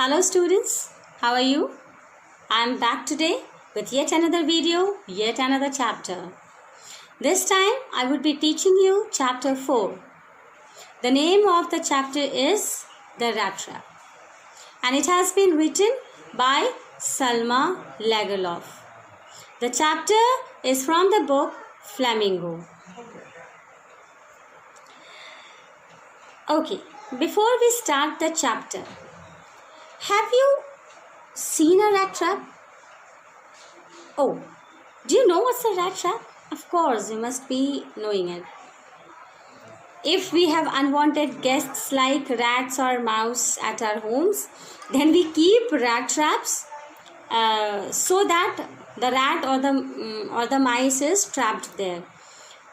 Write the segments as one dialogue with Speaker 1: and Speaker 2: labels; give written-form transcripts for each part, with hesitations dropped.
Speaker 1: Hello students, how are you? I am back today with yet another video, yet another chapter. This time I would be teaching you chapter 4. The name of the chapter is The Rat Trap and it has been written by Salma Lagerlof. The chapter is from the book Flamingo. Okay, before we start the chapter, have you seen a rat trap? Oh, do you know what's a rat trap? Of course, you must be knowing it. If we have unwanted guests like rats or mouse at our homes, then we keep rat traps so that the rat or the mice is trapped there.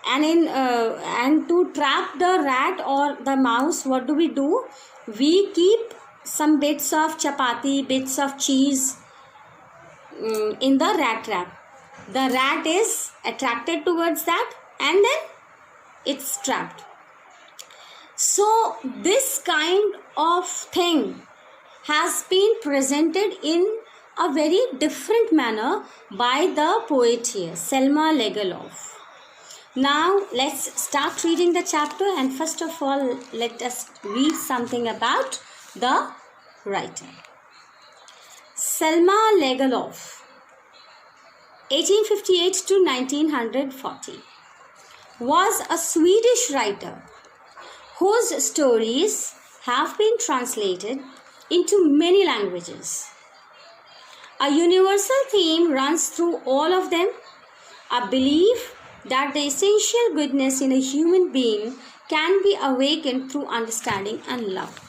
Speaker 1: And to trap the rat or the mouse, what do? We keep some bits of chapati, bits of cheese in the rat trap. The rat is attracted towards that and then it's trapped. So this kind of thing has been presented in a very different manner by the poet here, Salma Lagerlof. Now let's start reading the chapter, and first of all let us read something about the writer. Salma Lagerlof, 1858 to 1940, was a Swedish writer whose stories have been translated into many languages. A universal theme runs through all of them, a belief that the essential goodness in a human being can be awakened through understanding and love.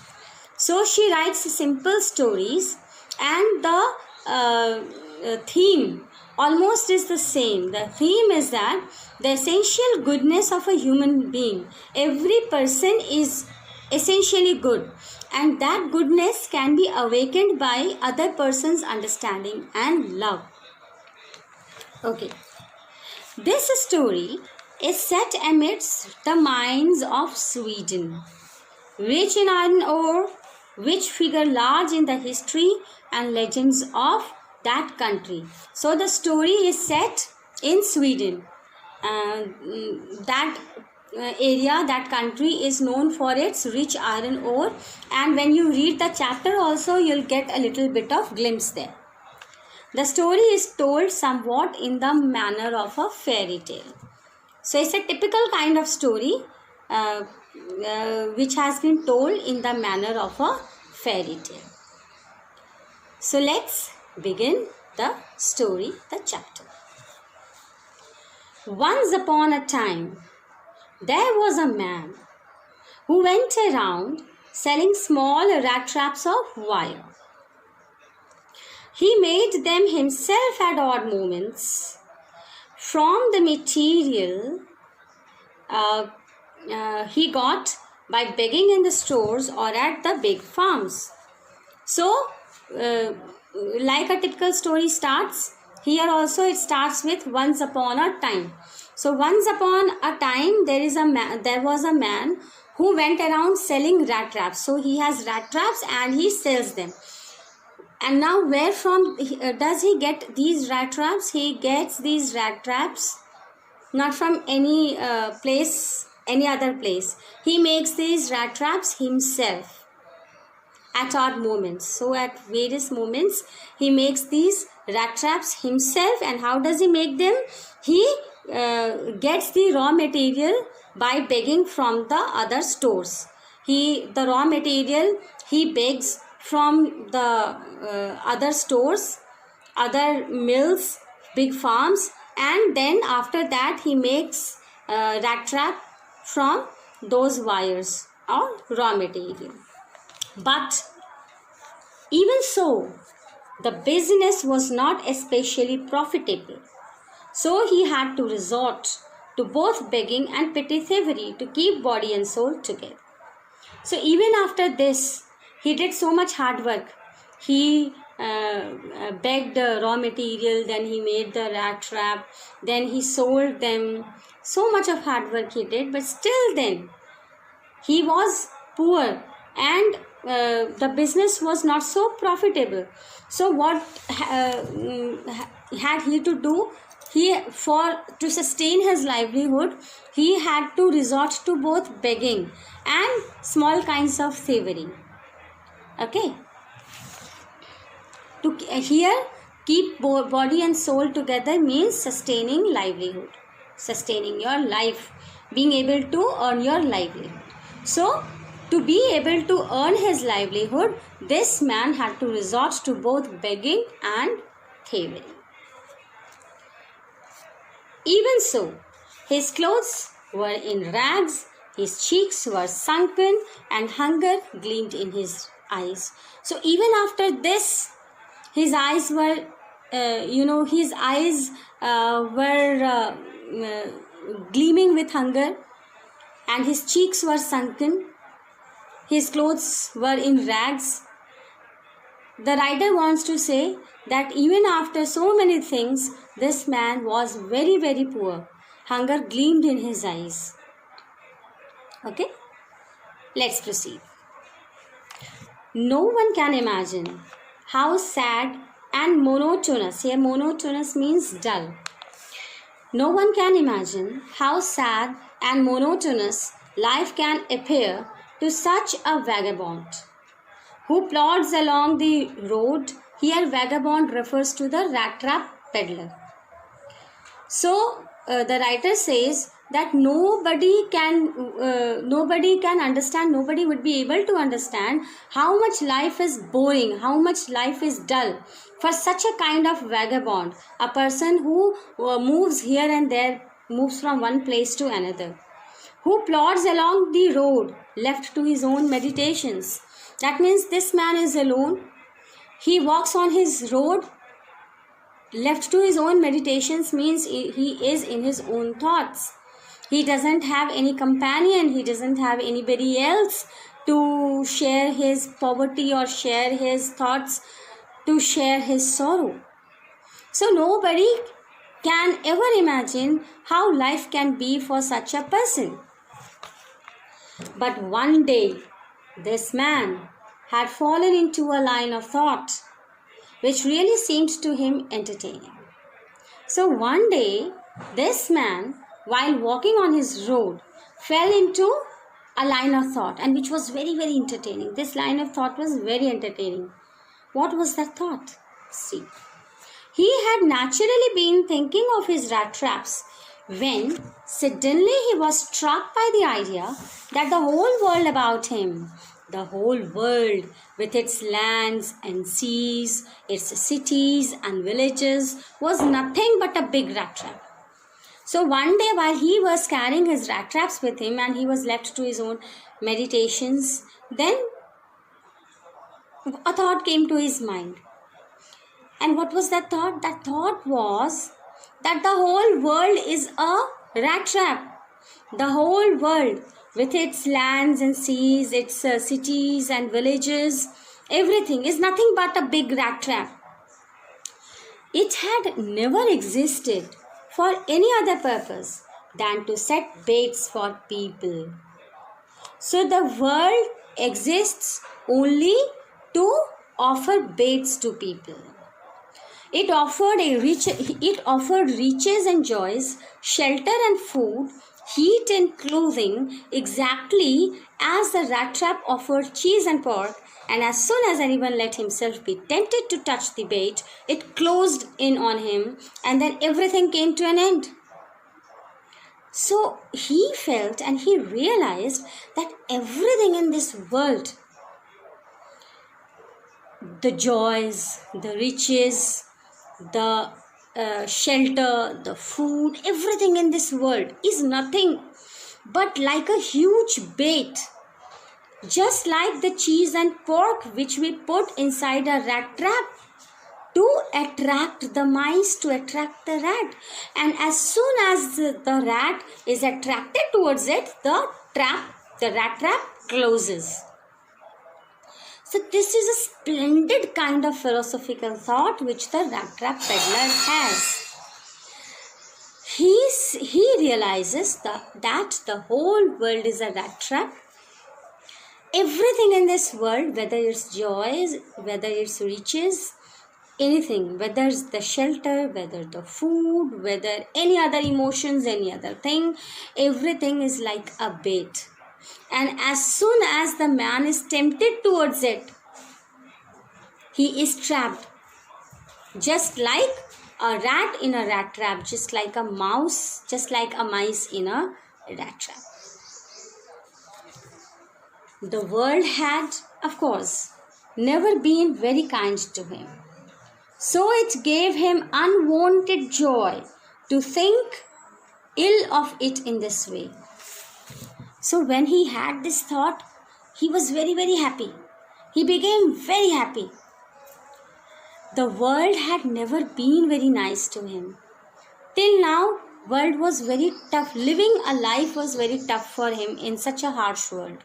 Speaker 1: So she writes simple stories and the theme almost is the same. The theme is that the essential goodness of a human being, every person is essentially good, and that goodness can be awakened by other person's understanding and love. Okay. This story is set amidst the mines of Sweden, rich in iron ore, which figure large in the history and legends of that country. So the story is set in Sweden. That area, that country is known for its rich iron ore, and when you read the chapter also you'll get a little bit of glimpse there. The story is told somewhat in the manner of a fairy tale. So it's a typical kind of story which has been told in the manner of a fairy tale. So let's begin the story, the chapter. Once upon a time, there was a man who went around selling small rat traps of wire. He made them himself at odd moments from the material he got by begging in the stores or at the big farms. So, like a typical story starts, here also it starts with once upon a time. So, once upon a time there was a man who went around selling rat traps. So, he has rat traps and he sells them. And now where from does he get these rat traps? He gets these rat traps not from any place, any other place. He makes these rat traps himself at odd moments. So at various moments he makes these rat traps himself. And how does he make them? He gets the raw material by begging from the other stores. The raw material he begs from the other stores, other mills, big farms, and then after that he makes rat trap from those wires or raw material. But even so, the business was not especially profitable. So he had to resort to both begging and petty thievery to keep body and soul together. So even after this, he did so much hard work. He begged raw material, then he made the rat trap, then he sold them. So much of hard work he did, but still then he was poor and the business was not so profitable. So what had he to do? To sustain his livelihood, he had to resort to both begging and small kinds of thievery. Okay. Here, keep body and soul together means sustaining livelihood, sustaining your life, being able to earn your livelihood. So, to be able to earn his livelihood, this man had to resort to both begging and thievery. Even so, his clothes were in rags, his cheeks were sunken, and hunger gleamed in his eyes. So, even after this, his eyes were, gleaming with hunger, and his cheeks were sunken. His clothes were in rags. The writer wants to say that even after so many things, this man was very, very poor. Hunger gleamed in his eyes. Okay, let's proceed. No one can imagine how sad and monotonous, here monotonous means dull. No one can imagine how sad and monotonous life can appear to such a vagabond who plods along the road. Here vagabond refers to the rat trap peddler. So the writer says that nobody can understand, nobody would be able to understand how much life is boring, how much life is dull for such a kind of vagabond, a person who moves here and there, moves from one place to another, who plods along the road left to his own meditations. That means this man is alone. He walks on his road left to his own meditations, means he is in his own thoughts. He doesn't have any companion. He doesn't have anybody else to share his poverty or share his thoughts, to share his sorrow. So nobody can ever imagine how life can be for such a person. But one day, this man had fallen into a line of thought which really seemed to him entertaining. So one day, this man, while walking on his road, fell into a line of thought, and which was very, very entertaining. This line of thought was very entertaining. What was that thought? See, he had naturally been thinking of his rat traps when suddenly he was struck by the idea that the whole world about him, the whole world with its lands and seas, its cities and villages, was nothing but a big rat trap. So one day while he was carrying his rat traps with him and he was left to his own meditations, then a thought came to his mind. And what was that thought? That thought was that the whole world is a rat trap. The whole world with its lands and seas, its cities and villages, everything is nothing but a big rat trap. It had never existed for any other purpose than to set baits for people. So the world exists only to offer baits to people. It offered riches and joys, shelter and food, heat and clothing, exactly as the rat trap offered cheese and pork, and as soon as anyone let himself be tempted to touch the bait, it closed in on him, and then everything came to an end. So he felt and he realized that everything in this world, the joys, the riches, the shelter, the food, everything in this world is nothing but like a huge bait. Just like the cheese and pork which we put inside a rat trap to attract the mice, to attract the rat. And as soon as the rat is attracted towards it, the rat trap closes. So this is a splendid kind of philosophical thought which the rat trap peddler has. He realizes that the whole world is a rat trap, everything in this world, whether it's joys, whether it's riches, anything, whether it's the shelter, whether the food, whether any other emotions, any other thing, everything is like a bait. And as soon as the man is tempted towards it, he is trapped. Just like a rat in a rat trap, just like a mouse, just like a mice in a rat trap. The world had, of course, never been very kind to him. So it gave him unwanted joy to think ill of it in this way. So when he had this thought, he was very, very happy. He became very happy. The world had never been very nice to him. Till now, world was very tough. Living a life was very tough for him in such a harsh world.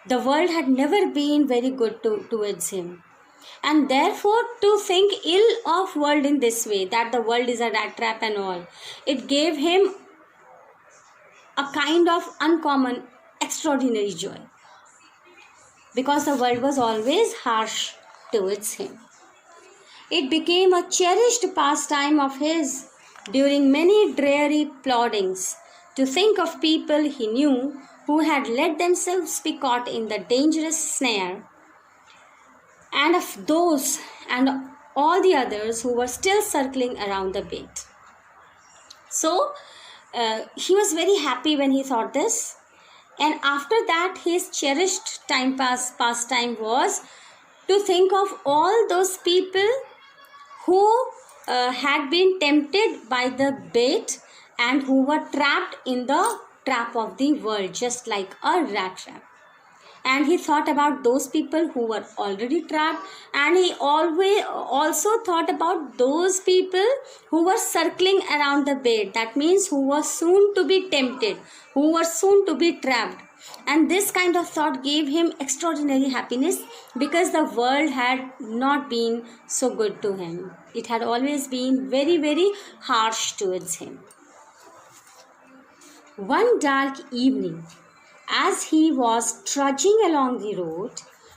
Speaker 1: The world had never been very good towards him. And therefore, to think ill of world in this way, that the world is a rat trap and all, it gave him a kind of uncommon, extraordinary joy. Because the world was always harsh towards him. It became a cherished pastime of his during many dreary ploddings to think of people he knew who had let themselves be caught in the dangerous snare, and of those and all the others who were still circling around the bait. So he was very happy when he thought this, and after that his cherished pastime was to think of all those people who had been tempted by the bait and who were trapped in the trap of the world, just like a rat trap. And he thought about those people who were already trapped, and he always also thought about those people who were circling around the bait. That means who were soon to be tempted, who were soon to be trapped. And this kind of thought gave him extraordinary happiness, because the world had not been so good to him. It had always been very, very harsh towards him. One dark evening, as he was trudging along the road,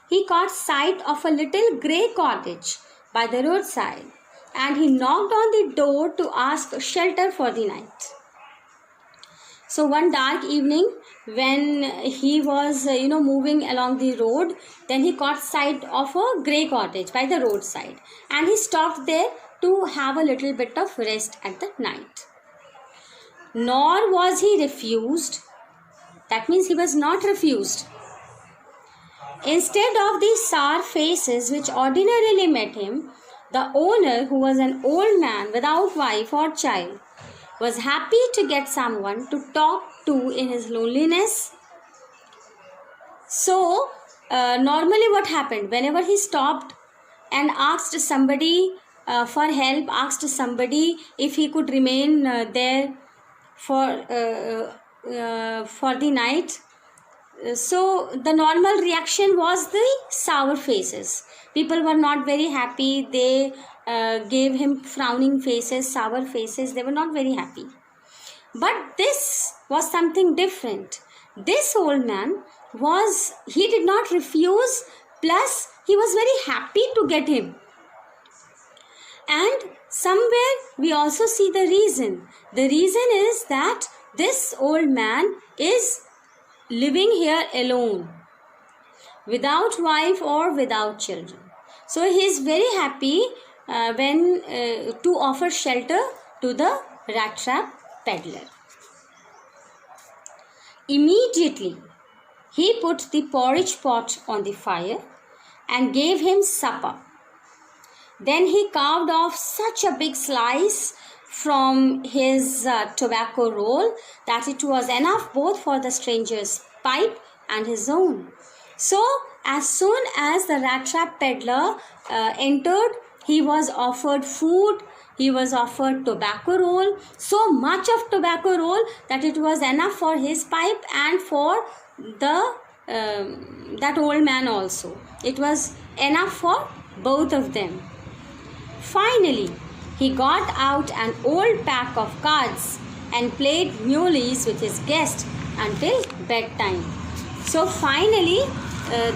Speaker 1: he caught sight of a little grey cottage by the roadside, and he knocked on the door to ask shelter for the night. So one dark evening, when he was moving along the road, then he caught sight of a grey cottage by the roadside, and he stopped there to have a little bit of rest at the night. Nor was he refused. That means he was not refused. Instead of the sour faces which ordinarily met him, the owner, who was an old man without wife or child, was happy to get someone to talk to in his loneliness. So, normally what happened, whenever he stopped and asked somebody for help, asked somebody if he could remain there for the night, so the normal reaction was the sour faces. People were not very happy. They gave him frowning faces, sour faces. They were not very happy. But this was something different. This old man he did not refuse, plus he was very happy to get him. And somewhere we also see the reason. The reason is that this old man is living here alone, without wife or without children. So he is very happy when to offer shelter to the rat trap peddler. Immediately, he put the porridge pot on the fire and gave him supper. Then he carved off such a big slice from his tobacco roll that it was enough both for the stranger's pipe and his own. So, as soon as the rat trap peddler entered, he was offered food, he was offered tobacco roll, so much of tobacco roll that it was enough for his pipe and for the that old man also. It was enough for both of them. Finally, he got out an old pack of cards and played muleys with his guest until bedtime. So finally,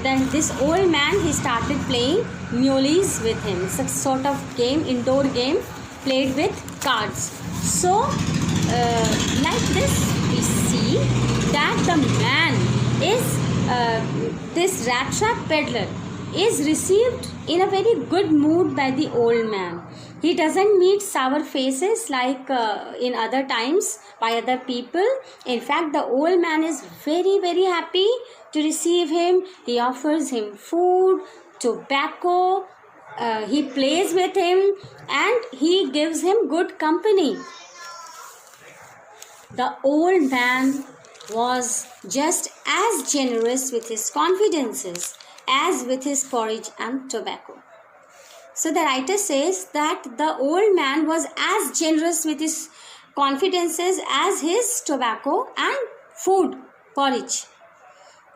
Speaker 1: then this old man, he started playing muleys with him. It's a sort of game, indoor game played with cards. So like this we see that the man is this rat trap peddler is received in a very good mood by the old man. He doesn't meet sour faces like in other times by other people. In fact, the old man is very, very happy to receive him. He offers him food, tobacco, he plays with him, and he gives him good company. The old man was just as generous with his confidences as with his porridge and tobacco. So the writer says that the old man was as generous with his confidences as his tobacco and food, porridge.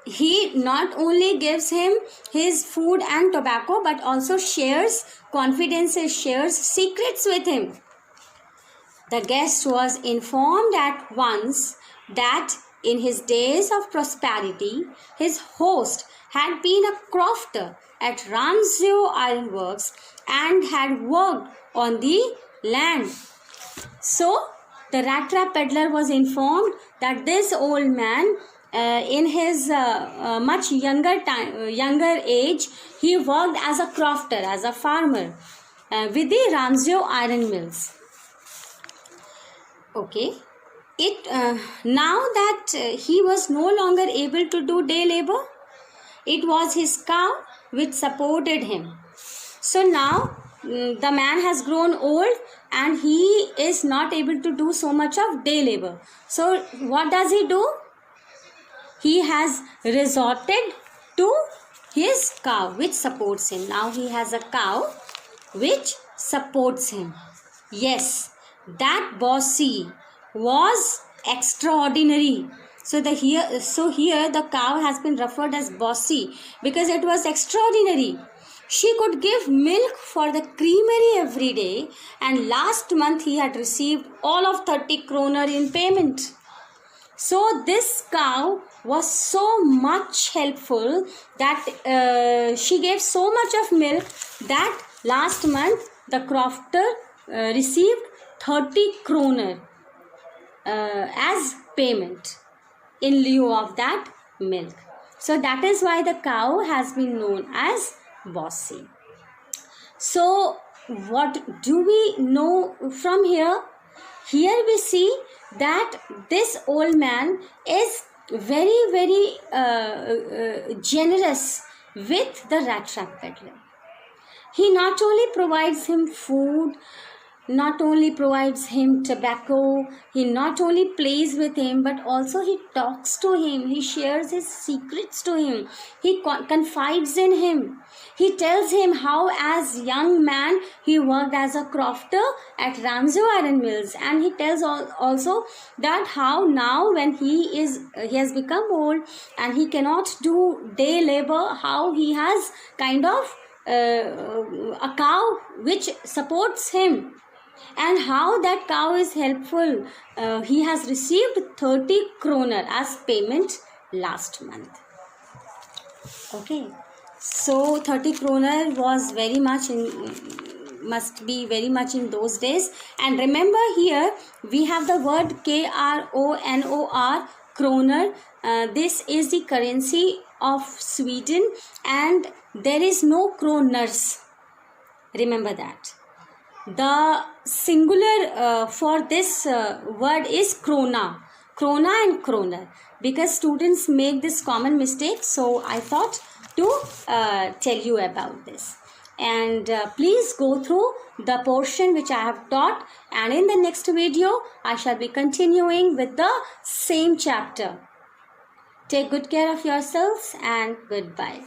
Speaker 1: He not only gives him his food and tobacco, but also shares confidences, shares secrets with him. The guest was informed at once that in his days of prosperity, his host had been a crofter at Ranzio Ironworks and had worked on the land. So the rat trap peddler was informed that this old man, in his much younger age, he worked as a crofter, as a farmer with the Ranzio iron mills. Okay. Now that he was no longer able to do day labor, it was his cow which supported him. So now the man has grown old and he is not able to do so much of day labor. So what does he do? He has resorted to his cow which supports him. Now he has a cow which supports him. Yes, that bossy was extraordinary. So here the cow has been referred as bossy because it was extraordinary. She could give milk for the creamery every day, and last month he had received all of 30 kroner in payment. So this cow was so much helpful that she gave so much of milk that last month the crofter received 30 kroner as payment in lieu of that milk. So that is why the cow has been known as bossy. So what do we know from here? Here we see that this old man is very, very generous with the rat trap peddler. He not only provides him food, not only provides him tobacco, he not only plays with him, but also he talks to him, he shares his secrets to him, he confides in him. He tells him how as young man he worked as a crofter at Ranzio Iron Mills, and he tells also that how now when he has become old and he cannot do day labor, how he has kind of a cow which supports him, and how that cow is helpful. He has received 30 kroner as payment last month. Okay, so 30 kroner was very much must be very much in those days. And remember, here we have the word KRONOR, kroner. This is the currency of Sweden, and there is no kroners. Remember that. The singular for this word is krona and kroner, because students make this common mistake. So I thought to tell you about this. And please go through the portion which I have taught, and in the next video I shall be continuing with the same chapter. Take good care of yourselves and goodbye.